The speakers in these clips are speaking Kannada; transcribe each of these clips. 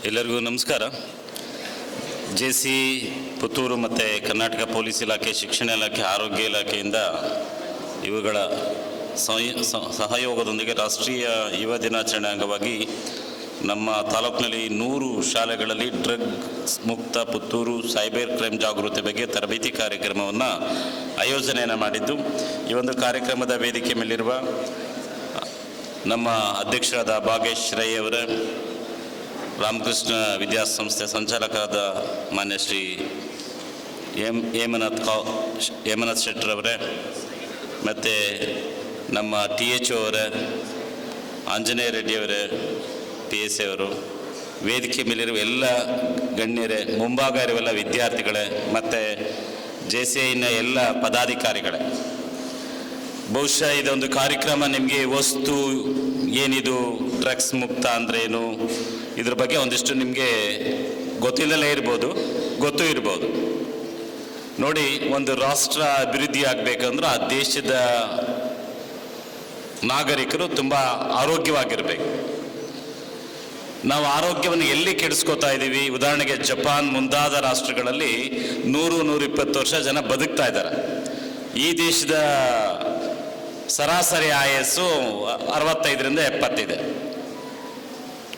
ಎಲ್ಲರಿಗೂ ನಮಸ್ಕಾರ. ಜೆ.ಸಿ. ಪುತ್ತೂರು ಮತ್ತು ಕರ್ನಾಟಕ ಪೊಲೀಸ್ ಇಲಾಖೆ, ಶಿಕ್ಷಣ ಇಲಾಖೆ, ಆರೋಗ್ಯ ಇಲಾಖೆಯಿಂದ ಇವುಗಳ ಸಹಯೋಗದೊಂದಿಗೆ ರಾಷ್ಟ್ರೀಯ ಯುವ ದಿನಾಚರಣೆ ಅಂಗವಾಗಿ ನಮ್ಮ ತಾಲೂಕಿನಲ್ಲಿ 100 ಶಾಲೆಗಳಲ್ಲಿ ಡ್ರಗ್ಸ್ ಮುಕ್ತ ಪುತ್ತೂರು ಸೈಬರ್ ಕ್ರೈಮ್ ಜಾಗೃತಿ ಬಗ್ಗೆ ತರಬೇತಿ ಕಾರ್ಯಕ್ರಮವನ್ನು ಆಯೋಜನೆಯನ್ನು ಮಾಡಿದ್ದು, ಈ ಒಂದು ಕಾರ್ಯಕ್ರಮದ ವೇದಿಕೆ ಮೇಲಿರುವ ನಮ್ಮ ಅಧ್ಯಕ್ಷರಾದ ಭಾಗೇಶ್ ರೈ ಅವರ, ರಾಮಕೃಷ್ಣ ವಿದ್ಯಾಸಂಸ್ಥೆ ಸಂಚಾಲಕರಾದ ಮಾನ್ಯ ಶ್ರೀ ಹೇಮನಾಥ್ ಶೆಟ್ಟರವರೇ, ಮತ್ತು ನಮ್ಮ THO ಅವರೇ, ಆಂಜನೇಯ ರೆಡ್ಡಿಯವರೇ, PSA ಅವರು, ವೇದಿಕೆ ಮೇಲಿರುವ ಎಲ್ಲ ಗಣ್ಯರೇ, ಮುಂಭಾಗ ಇರುವೆಲ್ಲ ವಿದ್ಯಾರ್ಥಿಗಳೇ, ಮತ್ತು JCIನ ಎಲ್ಲ ಪದಾಧಿಕಾರಿಗಳೇ, ಬಹುಶಃ ಇದೊಂದು ಕಾರ್ಯಕ್ರಮ ನಿಮಗೆ ವಸ್ತು ಏನಿದು, ಡ್ರಗ್ಸ್ ಮುಕ್ತ ಅಂದ್ರೇನು, ಇದ್ರ ಬಗ್ಗೆ ಒಂದಿಷ್ಟು ನಿಮಗೆ ಗೊತ್ತಿಲ್ಲಲೇ ಇರ್ಬೋದು, ಗೊತ್ತೂ ಇರ್ಬೋದು. ನೋಡಿ, ಒಂದು ರಾಷ್ಟ್ರ ಅಭಿವೃದ್ಧಿ ಆಗಬೇಕಂದ್ರೆ ಆ ದೇಶದ ನಾಗರಿಕರು ತುಂಬ ಆರೋಗ್ಯವಾಗಿರಬೇಕು. ನಾವು ಆರೋಗ್ಯವನ್ನು ಎಲ್ಲಿ ಕೆಡಿಸ್ಕೋತಾ ಇದ್ದೀವಿ? ಉದಾಹರಣೆಗೆ ಜಪಾನ್ ಮುಂತಾದ ರಾಷ್ಟ್ರಗಳಲ್ಲಿ 100-120 ವರ್ಷ ಜನ ಬದುಕ್ತಾ ಇದ್ದಾರೆ. ಈ ದೇಶದ ಸರಾಸರಿ ಆಯಸ್ಸು 65ರಿಂದ 70 ಇದೆ.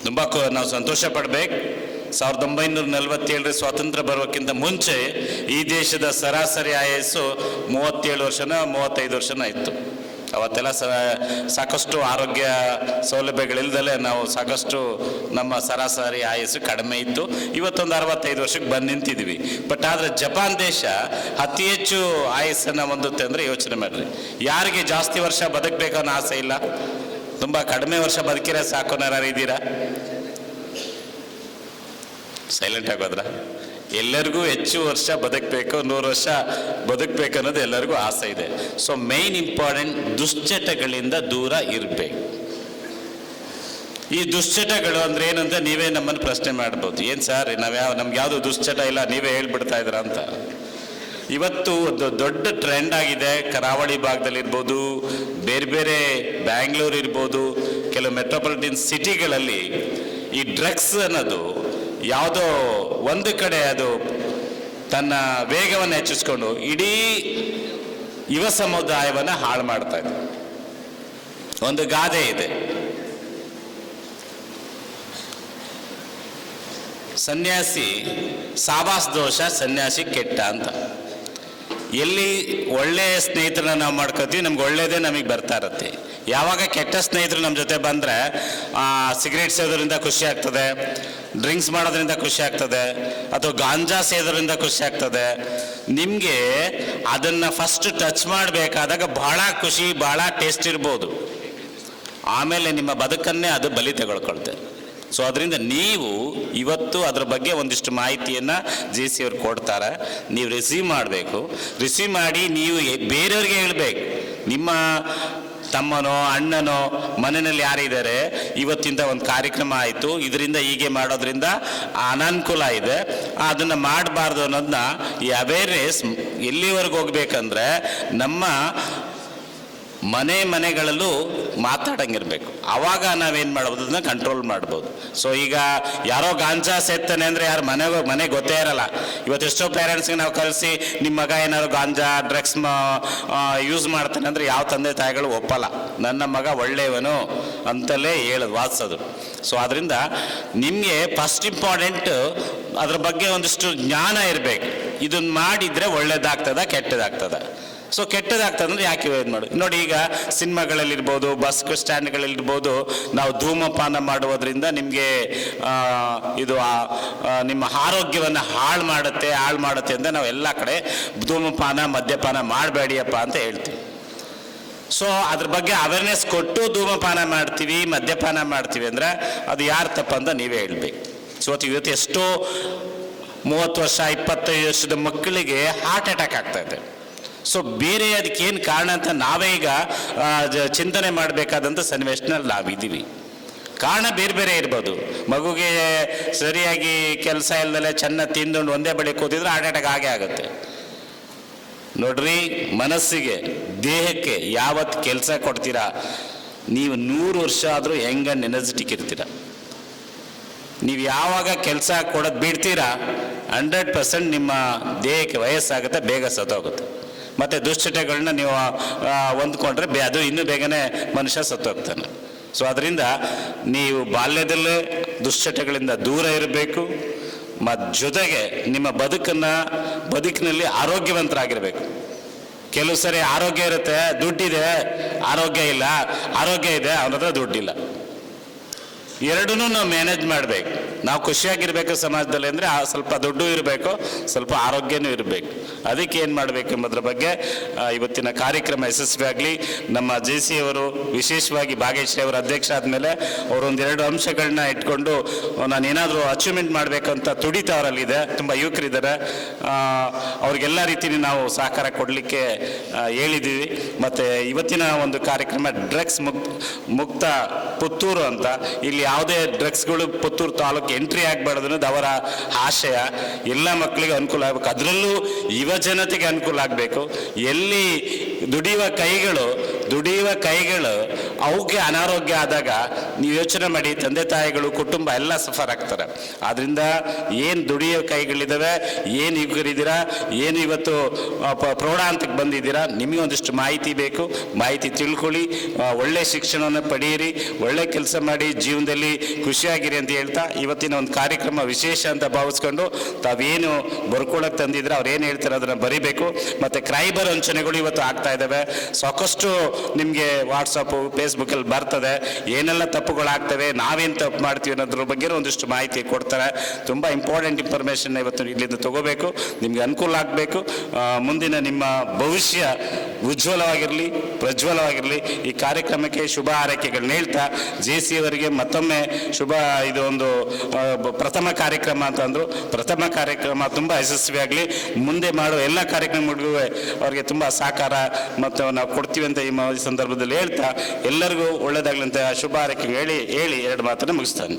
ತುಂಬ ನಾವು ಸಂತೋಷ ಪಡಬೇಕು. 1947 ಸ್ವಾತಂತ್ರ್ಯ ಬರೋಕ್ಕಿಂತ ಮುಂಚೆ ಈ ದೇಶದ ಸರಾಸರಿ ಆಯಸ್ಸು 37-35 ವರ್ಷನ ಇತ್ತು. ಅವತ್ತೆಲ್ಲ ಸಾಕಷ್ಟು ಆರೋಗ್ಯ ಸೌಲಭ್ಯಗಳಿಲ್ದಲೇ ನಾವು ಸಾಕಷ್ಟು ನಮ್ಮ ಸರಾಸರಿ ಆಯಸ್ಸು ಕಡಿಮೆ ಇತ್ತು. ಇವತ್ತೊಂದು 65 ವರ್ಷಕ್ಕೆ ಬಂದು ನಿಂತಿದ್ವಿ. ಬಟ್ ಆದರೆ ಜಪಾನ್ ದೇಶ ಅತಿ ಹೆಚ್ಚು ಆಯಸ್ಸನ್ನು ಹೊಂದುತ್ತೆ ಅಂದರೆ ಯೋಚನೆ ಮಾಡಿರಿ. ಯಾರಿಗೆ ಜಾಸ್ತಿ ವರ್ಷ ಬದುಕಬೇಕು ಅನ್ನೋ ಆಸೆ ಇಲ್ಲ? ತುಂಬ ಕಡಿಮೆ ವರ್ಷ ಬದುಕಿರೋ ಸಾಕು ಯಾರು ಇದ್ದೀರಾ? ಸೈಲೆಂಟ್ ಆಗೋದ್ರ? ಎಲ್ಲರಿಗೂ ಹೆಚ್ಚು ವರ್ಷ ಬದುಕಬೇಕು, 100 ವರ್ಷ ಬದುಕಬೇಕು ಅನ್ನೋದು ಎಲ್ಲರಿಗೂ ಆಸೆ ಇದೆ. ಸೊ ಮೇನ್ ಇಂಪಾರ್ಟೆಂಟ್, ದುಶ್ಚಟಗಳಿಂದ ದೂರ ಇರಬೇಕು. ಈ ದುಶ್ಚಟಗಳು ಅಂದ್ರೆ ಏನಂತ ನೀವೇ ನಮ್ಮನ್ನು ಪ್ರಶ್ನೆ ಮಾಡ್ಬೋದು. ಏನು ಸರ್, ನಮ್ಗೆ ಯಾವುದು ದುಶ್ಚಟ ಇಲ್ಲ, ನೀವೇ ಹೇಳ್ಬಿಡ್ತಾ ಇದ್ದೀರಾ ಅಂತ. ಇವತ್ತು ಒಂದು ದೊಡ್ಡ ಟ್ರೆಂಡ್ ಆಗಿದೆ. ಕರಾವಳಿ ಭಾಗದಲ್ಲಿರ್ಬೋದು, ಬೇರೆ ಬೇರೆ ಬ್ಯಾಂಗ್ಳೂರು ಇರ್ಬೋದು, ಕೆಲವು ಮೆಟ್ರೋಪಾಲಿಟನ್ ಸಿಟಿಗಳಲ್ಲಿ ಈ ಡ್ರಗ್ಸ್ ಅನ್ನೋದು ಯಾವುದೋ ಒಂದು ಕಡೆ ಅದು ತನ್ನ ವೇಗವನ್ನು ಹೆಚ್ಚಿಸ್ಕೊಂಡು ಇಡೀ ಯುವ ಸಮುದಾಯವನ್ನು ಹಾಳು ಮಾಡ್ತಾ ಇದೆ. ಒಂದು ಗಾದೆ ಇದೆ, ಸನ್ಯಾಸಿ ಸಾವಾಸ್ ದೋಷ, ಸನ್ಯಾಸಿ ಕೆಟ್ಟ ಅಂತ. ಎಲ್ಲಿ ಒಳ್ಳೆಯ ಸ್ನೇಹಿತರನ್ನ ನಾವು ಮಾಡ್ಕೋತೀವಿ, ನಮ್ಗೆ ಒಳ್ಳೇದೇ ನಮಗೆ ಬರ್ತಾ ಇರುತ್ತೆ. ಯಾವಾಗ ಕೆಟ್ಟ ಸ್ನೇಹಿತರು ನಮ್ಮ ಜೊತೆ ಬಂದರೆ ಸಿಗರೇಟ್ ಸೇದೋದ್ರಿಂದ ಖುಷಿ ಆಗ್ತದೆ, ಡ್ರಿಂಕ್ಸ್ ಮಾಡೋದ್ರಿಂದ ಖುಷಿ ಆಗ್ತದೆ, ಅಥವಾ ಗಾಂಜಾ ಸೇದೋದ್ರಿಂದ ಖುಷಿ ಆಗ್ತದೆ, ನಿಮಗೆ ಅದನ್ನು ಫಸ್ಟ್ ಟಚ್ ಮಾಡಬೇಕಾದಾಗ ಭಾಳ ಖುಷಿ, ಭಾಳ ಟೇಸ್ಟ್ ಇರ್ಬೋದು, ಆಮೇಲೆ ನಿಮ್ಮ ಬದುಕನ್ನೇ ಅದು ಬಲಿ ತಗೊಳ್ಕೊಳ್ತೆ. ಸೊ ಅದರಿಂದ ನೀವು ಇವತ್ತು ಅದರ ಬಗ್ಗೆ ಒಂದಿಷ್ಟು ಮಾಹಿತಿಯನ್ನು JC ಅವ್ರು ಕೊಡ್ತಾರೆ. ನೀವು ರಿಸೀವ್ ಮಾಡಬೇಕು. ರಿಸೀವ್ ಮಾಡಿ ನೀವು ಬೇರೆಯವ್ರಿಗೆ ಹೇಳಬೇಕು. ನಿಮ್ಮ ತಮ್ಮನೋ ಅಣ್ಣನೋ ಮನೆಯಲ್ಲಿ ಯಾರಿದ್ದಾರೆ, ಇವತ್ತಿಂದ ಒಂದು ಕಾರ್ಯಕ್ರಮ ಆಯಿತು, ಇದರಿಂದ ಹೀಗೆ ಮಾಡೋದ್ರಿಂದ ಅನಾನುಕೂಲ ಇದೆ, ಅದನ್ನು ಮಾಡಬಾರ್ದು ಅನ್ನೋದನ್ನ ಈ ಅವೇರ್ನೆಸ್ ಎಲ್ಲಿವರೆಗೆ ಹೋಗ್ಬೇಕಂದ್ರೆ ನಮ್ಮ ಮನೆಗಳಲ್ಲೂ ಮಾತಾಡಂಗಿರ್ಬೇಕು. ಆವಾಗ ನಾವೇನು ಮಾಡ್ಬೋದು, ಅದನ್ನ ಕಂಟ್ರೋಲ್ ಮಾಡ್ಬೋದು. ಸೊ ಈಗ ಯಾರೋ ಗಾಂಜಾ ಸೇರ್ತಾನೆ ಅಂದರೆ ಯಾರು ಮನೆಗೆ ಗೊತ್ತೇ ಇರಲ್ಲ. ಇವತ್ತೆಷ್ಟೋ ಪೇರೆಂಟ್ಸ್ಗೆ ನಾವು ಕಲಿಸಿ ನಿಮ್ಮ ಮಗ ಏನಾದ್ರು ಗಾಂಜಾ ಡ್ರಗ್ಸ್ ಯೂಸ್ ಮಾಡ್ತಾನೆ ಅಂದರೆ ಯಾವ ತಂದೆ ತಾಯಿಗಳು ಒಪ್ಪಲ್ಲ. ನನ್ನ ಮಗ ಒಳ್ಳೆಯವನು ಅಂತಲೇ ಹೇಳೋದು, ವಾದಿಸೋದು. ಸೊ ಅದರಿಂದ ನಿಮಗೆ ಫಸ್ಟ್ ಇಂಪಾರ್ಟೆಂಟ್ ಅದ್ರ ಬಗ್ಗೆ ಒಂದಿಷ್ಟು ಜ್ಞಾನ ಇರಬೇಕು. ಇದನ್ನು ಮಾಡಿದರೆ ಒಳ್ಳೇದಾಗ್ತದ ಕೆಟ್ಟದಾಗ್ತದ? ಸೊ ಕೆಟ್ಟದಾಗ್ತದಂದ್ರೆ ಯಾಕೆ ಇದು ಮಾಡೋದು? ನೋಡಿ, ಈಗ ಸಿನಿಮಾಗಳಲ್ಲಿರ್ಬೋದು, ಬಸ್ ಸ್ಟ್ಯಾಂಡ್ಗಳಲ್ಲಿರ್ಬೋದು, ನಾವು ಧೂಮಪಾನ ಮಾಡುವುದರಿಂದ ನಿಮಗೆ ಇದು ನಿಮ್ಮ ಆರೋಗ್ಯವನ್ನು ಹಾಳು ಮಾಡುತ್ತೆ ಅಂತ ನಾವು ಎಲ್ಲ ಕಡೆ ಧೂಮಪಾನ ಮದ್ಯಪಾನ ಮಾಡಬೇಡಿಯಪ್ಪ ಅಂತ ಹೇಳ್ತೀವಿ. ಸೊ ಅದ್ರ ಬಗ್ಗೆ ಅವೇರ್ನೆಸ್ ಕೊಟ್ಟು ಧೂಮಪಾನ ಮಾಡ್ತೀವಿ, ಮದ್ಯಪಾನ ಮಾಡ್ತೀವಿ ಅಂದರೆ ಅದು ಯಾರು ತಪ್ಪಂತ ನೀವೇ ಹೇಳ್ಬೇಕು. ಸೊ ಇವತ್ತು ಎಷ್ಟೋ 30 ವರ್ಷ 25 ವರ್ಷದ ಮಕ್ಕಳಿಗೆ ಹಾರ್ಟ್ ಅಟ್ಯಾಕ್ ಆಗ್ತಾ ಇದೆ. ಸೊ ಬೇರೆ ಅದಕ್ಕೆ ಏನು ಕಾರಣ ಅಂತ ನಾವೇ ಈಗ ಚಿಂತನೆ ಮಾಡಬೇಕಾದಂಥ ಸನ್ನಿವೇಶನಲ್ಲಿ ನಾವಿದ್ದೀವಿ. ಕಾರಣ ಬೇರೆ ಬೇರೆ ಇರ್ಬೋದು. ಮಗುಗೆ ಸರಿಯಾಗಿ ಕೆಲಸ ಇಲ್ಲದಲ್ಲೇ ಚೆನ್ನಾಗಿ ತಿಂದುಕೊಂಡು ಒಂದೇ ಬಳಿ ಕೂತಿದ್ರೆ ಹಾರ್ಟ್ ಅಟ್ಯಾಕ್ ಆಗೇ ಆಗುತ್ತೆ. ನೋಡ್ರಿ, ಮನಸ್ಸಿಗೆ ದೇಹಕ್ಕೆ ಯಾವತ್ತು ಕೆಲಸ ಕೊಡ್ತೀರಾ, ನೀವು 100 ವರ್ಷ ಆದರೂ ಹೆಂಗ ಎನರ್ಜೆಟಿಕ್ ಇರ್ತೀರ. ನೀವು ಯಾವಾಗ ಕೆಲಸ ಕೊಡೋದು ಬಿಡ್ತೀರಾ 100% ನಿಮ್ಮ ದೇಹಕ್ಕೆ ವಯಸ್ಸಾಗುತ್ತೆ, ಬೇಗ ಸತ್ತೋಗುತ್ತೆ. ಮತ್ತು ದುಶ್ಚಟಗಳನ್ನ ನೀವು ಹೊಂದ್ಕೊಂಡ್ರೆ ಅದು ಇನ್ನೂ ಬೇಗನೆ ಮನುಷ್ಯ ಸತ್ತೋಗ್ತಾನೆ. ಸೊ ಅದರಿಂದ ನೀವು ಬಾಲ್ಯದಲ್ಲೇ ದುಶ್ಚಟಗಳಿಂದ ದೂರ ಇರಬೇಕು. ಮತ್ತು ಜೊತೆಗೆ ನಿಮ್ಮ ಬದುಕಿನಲ್ಲಿ ಆರೋಗ್ಯವಂತರಾಗಿರಬೇಕು. ಕೆಲವು ಸರಿ ಆರೋಗ್ಯ ಇರುತ್ತೆ, ದುಡ್ಡಿದೆ, ಆರೋಗ್ಯ ಇಲ್ಲ, ಆರೋಗ್ಯ ಇದೆ, ಅವನ ಹತ್ರ ದುಡ್ಡಿಲ್ಲ. ಎರಡನ್ನೂ ನಾವು ಮ್ಯಾನೇಜ್ ಮಾಡಬೇಕು. ನಾವು ಖುಷಿಯಾಗಿರ್ಬೇಕು ಸಮಾಜದಲ್ಲಿ ಅಂದರೆ ಸ್ವಲ್ಪ ದುಡ್ಡು ಇರಬೇಕು, ಸ್ವಲ್ಪ ಆರೋಗ್ಯನೂ ಇರಬೇಕು. ಅದಕ್ಕೆ ಏನು ಮಾಡಬೇಕು ಎಂಬುದರ ಬಗ್ಗೆ ಇವತ್ತಿನ ಕಾರ್ಯಕ್ರಮ ಯಶಸ್ವಿಯಾಗಲಿ. ನಮ್ಮ JC ಅವರು ವಿಶೇಷವಾಗಿ ಭಾಗ್ಯಶ್ರೀ ಅವರು ಅಧ್ಯಕ್ಷ ಆದಮೇಲೆ ಅವರೊಂದೆರಡು ಅಂಶಗಳನ್ನ ಇಟ್ಕೊಂಡು ನಾನು ಏನಾದರೂ ಅಚೀವ್ಮೆಂಟ್ ಮಾಡಬೇಕಂತ ತುಡಿತ ಅವರಲ್ಲಿದೆ. ತುಂಬ ಯುವಕರಿದ್ದಾರೆ, ಅವ್ರಿಗೆಲ್ಲ ರೀತಿಯೂ ನಾವು ಸಹಕಾರ ಕೊಡಲಿಕ್ಕೆ ಹೇಳಿದ್ದೀವಿ. ಮತ್ತು ಇವತ್ತಿನ ಒಂದು ಕಾರ್ಯಕ್ರಮ ಡ್ರಗ್ಸ್ ಮುಕ್ತ ಪುತ್ತೂರು ಅಂತ. ಇಲ್ಲಿ ಯಾವುದೇ ಡ್ರಗ್ಸ್ಗಳು ಪುತ್ತೂರು ತಾಲೂಕು ಎಂಟ್ರಿ ಆಗಬಾರ್ದು ಅನ್ನೋದು ಅವರ ಆಶಯ. ಎಲ್ಲ ಮಕ್ಕಳಿಗೆ ಅನುಕೂಲ ಆಗಬೇಕು, ಅದರಲ್ಲೂ ಯುವ ಜನತೆಗೆ ಅನುಕೂಲ ಆಗಬೇಕು. ಎಲ್ಲಿ ದುಡಿಯುವ ಕೈಗಳು ಅವಕ್ಕೆ ಅನಾರೋಗ್ಯ ಆದಾಗ ನೀವು ಯೋಚನೆ ಮಾಡಿ, ತಂದೆ ತಾಯಿಗಳು ಕುಟುಂಬ ಎಲ್ಲ ಸಫರ್ ಆಗ್ತಾರೆ. ಆದ್ದರಿಂದ ಏನು ದುಡಿಯೋ ಕೈಗಳಿದ್ದಾವೆ, ಏನು ಯುವಕರಿದ್ದೀರಾ, ಏನು ಇವತ್ತು ಪ್ರೌಢ ಹಂತಕ್ಕೆ ಬಂದಿದ್ದೀರಾ, ನಿಮಗೆ ಒಂದಿಷ್ಟು ಮಾಹಿತಿ ಬೇಕು. ಮಾಹಿತಿ ತಿಳ್ಕೊಳ್ಳಿ, ಒಳ್ಳೆ ಶಿಕ್ಷಣವನ್ನು ಪಡೆಯಿರಿ, ಒಳ್ಳೆ ಕೆಲಸ ಮಾಡಿ, ಜೀವನದಲ್ಲಿ ಖುಷಿಯಾಗಿರಿ ಅಂತ ಹೇಳ್ತಾ ಇವತ್ತಿನ ಒಂದು ಕಾರ್ಯಕ್ರಮ ವಿಶೇಷ ಅಂತ ಭಾವಿಸ್ಕೊಂಡು ತಾವೇನು ಬರ್ಕೊಳ್ಳೋಕೆ ತಂದಿದ್ರೆ ಅವ್ರು ಏನು ಹೇಳ್ತಾರೆ ಅದನ್ನು ಬರಿಬೇಕು. ಮತ್ತು ಕ್ರೈಬರ್ ವಂಚನೆಗಳು ಇವತ್ತು ಆಗ್ತಾ ಇದ್ದಾವೆ. ಸಾಕಷ್ಟು ನಿಮಗೆ ವಾಟ್ಸಪ್ಪು ಫೇಸ್ಬುಕ್ಕಲ್ಲಿ ಬರ್ತದೆ, ಏನೆಲ್ಲ ತಪ್ಪುಗಳಾಗ್ತವೆ, ನಾವೇನು ತಪ್ಪು ಮಾಡ್ತೀವಿ ಅನ್ನೋದ್ರ ಬಗ್ಗೆ ಒಂದಿಷ್ಟು ಮಾಹಿತಿ ಕೊಡ್ತಾರೆ. ತುಂಬ ಇಂಪಾರ್ಟೆಂಟ್ ಇನ್ಫಾರ್ಮೇಷನ್ ಇವತ್ತು ಇಲ್ಲಿಂದ ತಗೋಬೇಕು, ನಿಮಗೆ ಅನುಕೂಲ ಆಗಬೇಕು. ಮುಂದಿನ ನಿಮ್ಮ ಭವಿಷ್ಯ ಉಜ್ವಲವಾಗಿರಲಿ, ಪ್ರಜ್ವಲವಾಗಿರಲಿ. ಈ ಕಾರ್ಯಕ್ರಮಕ್ಕೆ ಶುಭ ಹಾರೈಕೆಗಳನ್ನ ಹೇಳ್ತಾ JC ಅವರಿಗೆ ಮತ್ತೊಮ್ಮೆ ಇದು ಒಂದು ಪ್ರಥಮ ಕಾರ್ಯಕ್ರಮ ಅಂತಂದರು. ಪ್ರಥಮ ಕಾರ್ಯಕ್ರಮ ತುಂಬ ಯಶಸ್ವಿಯಾಗಲಿ. ಮುಂದೆ ಮಾಡುವ ಎಲ್ಲ ಕಾರ್ಯಕ್ರಮಗಳಿಗೂ ಅವರಿಗೆ ತುಂಬ ಸಹಕಾರ ಮತ್ತು ನಾವು ಕೊಡ್ತೀವಿ ಅಂತ ಈ ಸಂದರ್ಭದಲ್ಲಿ ಹೇಳ್ತಾ ಎಲ್ಲರಿಗೂ ಒಳ್ಳೆಯದಾಗಲಿ ಅಂತ ಶುಭ ಹಾರೈಕೆ ಹೇಳಿ ಎರಡು ಮಾತನ್ನು ಮುಗಿಸ್ತಾನೆ.